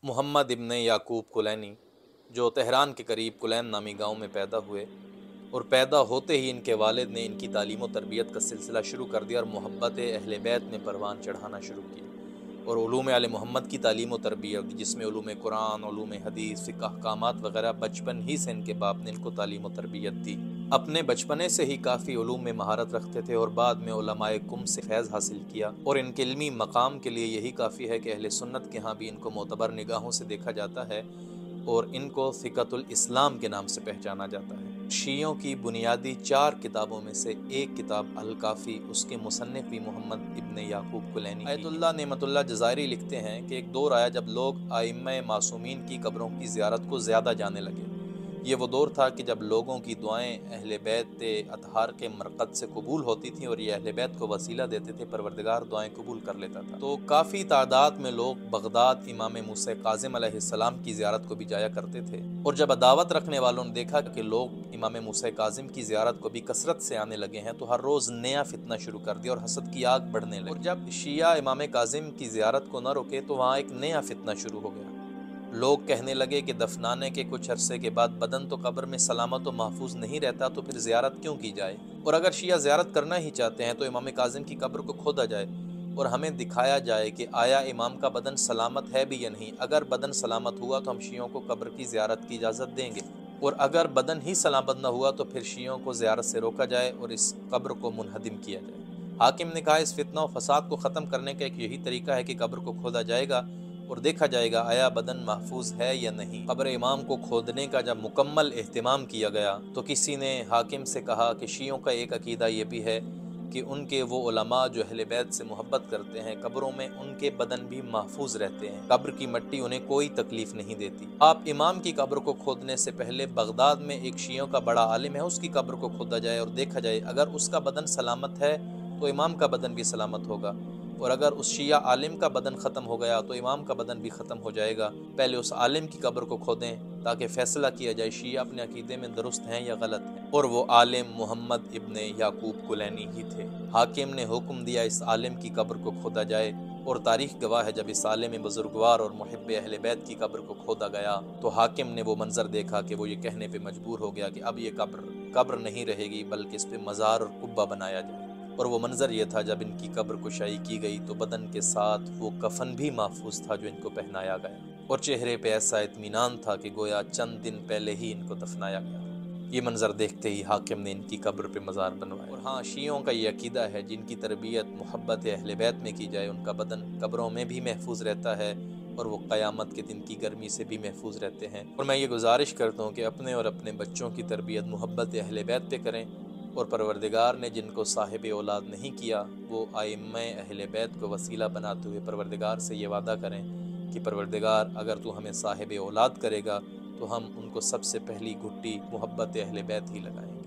محمد ابن یعقوب کلینی، جو تہران کے قریب کلین نامی گاؤں میں پیدا ہوئے، اور پیدا ہوتے ہی ان کے والد نے ان کی تعلیم و تربیت کا سلسلہ شروع کر دیا اور محبت اہل بیت میں پروان چڑھانا شروع کیا، اور علوم آل محمد کی تعلیم و تربیت، جس میں علوم قرآن، علوم حدیث، فقہ احکامات وغیرہ، بچپن ہی سے ان کے باپ نے ان کو تعلیم و تربیت دی۔ اپنے بچپنے سے ہی کافی علوم میں مہارت رکھتے تھے اور بعد میں علماء قم سے فیض حاصل کیا، اور ان کے علمی مقام کے لیے یہی کافی ہے کہ اہل سنت کے ہاں بھی ان کو معتبر نگاہوں سے دیکھا جاتا ہے اور ان کو ثقۃ الاسلام کے نام سے پہچانا جاتا ہے۔ شیعوں کی بنیادی 4 کتابوں میں سے ایک کتاب الکافی، اس کے مصنف بھی محمد ابن یعقوب کلینی آیت اللہ نعمت اللہ جزائری لکھتے ہیں کہ ایک دور آیا جب لوگ ائمہ معصومین کی قبروں کی زیارت کو زیادہ جانے لگے۔ یہ وہ دور تھا کہ جب لوگوں کی دعائیں اہل بیت اطہار کے مرقد سے قبول ہوتی تھیں اور یہ اہل بیت کو وسیلہ دیتے تھے، پروردگار دعائیں قبول کر لیتا تھا۔ تو کافی تعداد میں لوگ بغداد امام موسیٰ کاظم علیہ السلام کی زیارت کو بھی جایا کرتے تھے، اور جب عداوت رکھنے والوں نے دیکھا کہ لوگ امام موسیٰ کاظم کی زیارت کو بھی کثرت سے آنے لگے ہیں، تو ہر روز نیا فتنہ شروع کر دیا اور حسد کی آگ بڑھنے لگی، اور جب شیعہ امام کاظم کی زیارت کو نہ رکے تو وہاں ایک نیا فتنہ شروع ہو گیا۔ لوگ کہنے لگے کہ دفنانے کے کچھ عرصے کے بعد بدن تو قبر میں سلامت و محفوظ نہیں رہتا، تو پھر زیارت کیوں کی جائے؟ اور اگر شیعہ زیارت کرنا ہی چاہتے ہیں تو امام کاظم کی قبر کو کھودا جائے اور ہمیں دکھایا جائے کہ آیا امام کا بدن سلامت ہے بھی یا نہیں۔ اگر بدن سلامت ہوا تو ہم شیعوں کو قبر کی زیارت کی اجازت دیں گے، اور اگر بدن ہی سلامت نہ ہوا تو پھر شیعوں کو زیارت سے روکا جائے اور اس قبر کو منہدم کیا جائے۔ حاکم نے کہا اس فتنہ و فساد کو ختم کرنے کا ایک یہی طریقہ ہے کہ قبر کو کھودا جائے گا اور دیکھا جائے گا آیا بدن محفوظ ہے یا نہیں۔ قبر امام کو کھودنے کا جب مکمل اہتمام کیا گیا تو کسی نے حاکم سے کہا کہ شیعوں کا ایک عقیدہ یہ بھی ہے کہ ان کے وہ علماء جو اہل بیت سے محبت کرتے ہیں، قبروں میں ان کے بدن بھی محفوظ رہتے ہیں، قبر کی مٹی انہیں کوئی تکلیف نہیں دیتی۔ آپ امام کی قبر کو کھودنے سے پہلے بغداد میں ایک شیعوں کا بڑا عالم ہے، اس کی قبر کو کھودا جائے اور دیکھا جائے اگر اس کا بدن سلامت ہے تو امام کا بدن بھی سلامت ہوگا، اور اگر اس شیعہ عالم کا بدن ختم ہو گیا تو امام کا بدن بھی ختم ہو جائے گا۔ پہلے اس عالم کی قبر کو کھودیں تاکہ فیصلہ کیا جائے شیعہ اپنے عقیدے میں درست ہیں یا غلط ہیں، اور وہ عالم محمد ابن یعقوب کلینی ہی تھے۔ حاکم نے حکم دیا اس عالم کی قبر کو کھودا جائے، اور تاریخ گواہ ہے جب اس عالم بزرگوار اور محب اہل بیت کی قبر کو کھودا گیا تو حاکم نے وہ منظر دیکھا کہ وہ یہ کہنے پہ مجبور ہو گیا کہ اب یہ قبر نہیں رہے گی بلکہ اس پہ مزار اور قبہ بنایا جائے، اور وہ منظر یہ تھا جب ان کی قبر کشائی کی گئی تو بدن کے ساتھ وہ کفن بھی محفوظ تھا جو ان کو پہنایا گیا، اور چہرے پہ ایسا اطمینان تھا کہ گویا چند دن پہلے ہی ان کو دفنایا گیا۔ یہ منظر دیکھتے ہی حاکم نے ان کی قبر پہ مزار بنوایا۔ اور ہاں، شیعوں کا یہ عقیدہ ہے جن کی تربیت محبت اہل بیت میں کی جائے ان کا بدن قبروں میں بھی محفوظ رہتا ہے اور وہ قیامت کے دن کی گرمی سے بھی محفوظ رہتے ہیں۔ اور میں یہ گزارش کرتا ہوں کہ اپنے اور اپنے بچوں کی تربیت محبت اہل بیت پہ کریں، اور پروردگار نے جن کو صاحب اولاد نہیں کیا وہ ائمہ اہل بیت کو وسیلہ بناتے ہوئے پروردگار سے یہ وعدہ کریں کہ پروردگار اگر تو ہمیں صاحب اولاد کرے گا تو ہم ان کو سب سے پہلی گھٹی محبت اہل بیت ہی لگائیں گے۔